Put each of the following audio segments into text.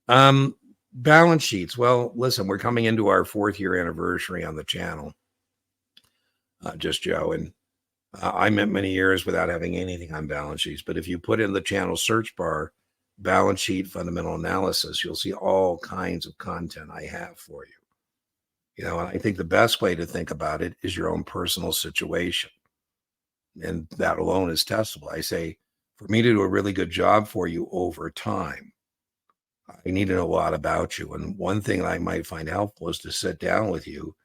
Um, Balance sheets. Well, listen, we're coming into our 4th-year anniversary on the channel, just Joe. And I went many years without having anything on balance sheets. But if you put in the channel search bar, balance sheet fundamental analysis, you'll see all kinds of content I have for you. And I think the best way to think about it is your own personal situation. And that alone is testable. I say, for me to do a really good job for you over time, I need to know a lot about you. And one thing I might find helpful is to sit down with you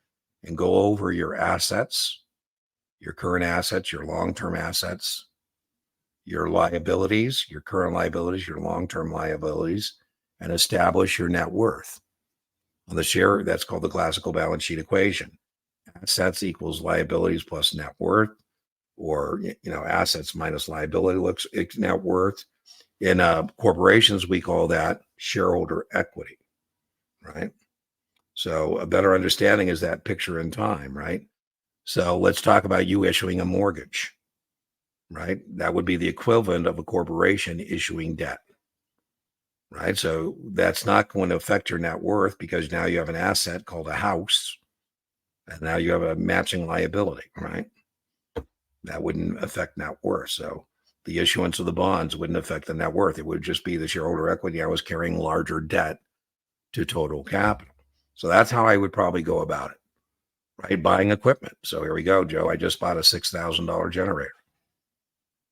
and go over your assets, your current assets, your long-term assets, your liabilities, your current liabilities, your long-term liabilities, and establish your net worth. On the share, that's called the classical balance sheet equation. Assets equals liabilities plus net worth, or assets minus liability looks net worth. In corporations, we call that shareholder equity, right? So a better understanding is that picture in time, right? So let's talk about you issuing a mortgage, right? That would be the equivalent of a corporation issuing debt, right? So that's not going to affect your net worth because now you have an asset called a house, and now you have a matching liability, right? That wouldn't affect net worth. So the issuance of the bonds wouldn't affect the net worth. It would just be the shareholder equity. I was carrying larger debt to total capital. So that's how I would probably go about it, right? Buying equipment. So here we go, Joe. I just bought a $6,000 generator.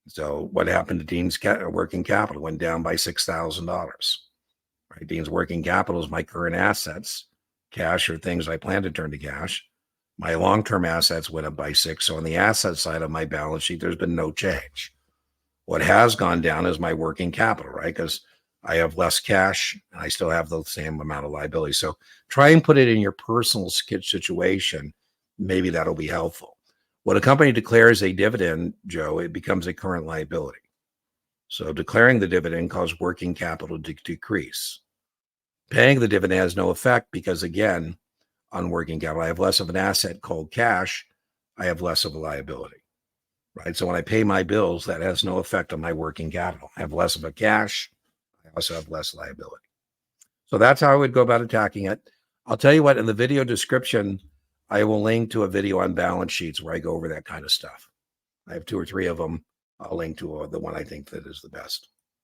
So what happened to Dean's working capital? Went down by $6,000, right? Dean's working capital is my current assets. Cash or things I plan to turn to cash. My long-term assets went up by 6. So on the asset side of my balance sheet, there's been no change. What has gone down is my working capital, right? Because I have less cash and I still have the same amount of liability. So try and put it in your personal situation. Maybe that'll be helpful. When a company declares a dividend, Joe, it becomes a current liability. So declaring the dividend causes working capital to decrease. Paying the dividend has no effect because, again, on working capital, I have less of an asset called cash. I have less of a liability, right? So when I pay my bills, that has no effect on my working capital. I have less of a cash. I also have less liability. So that's how I would go about attacking it. I'll tell you what, in the video description, I will link to a video on balance sheets where I go over that kind of stuff. I have 2 or 3 of them. I'll link to the one I think that is the best.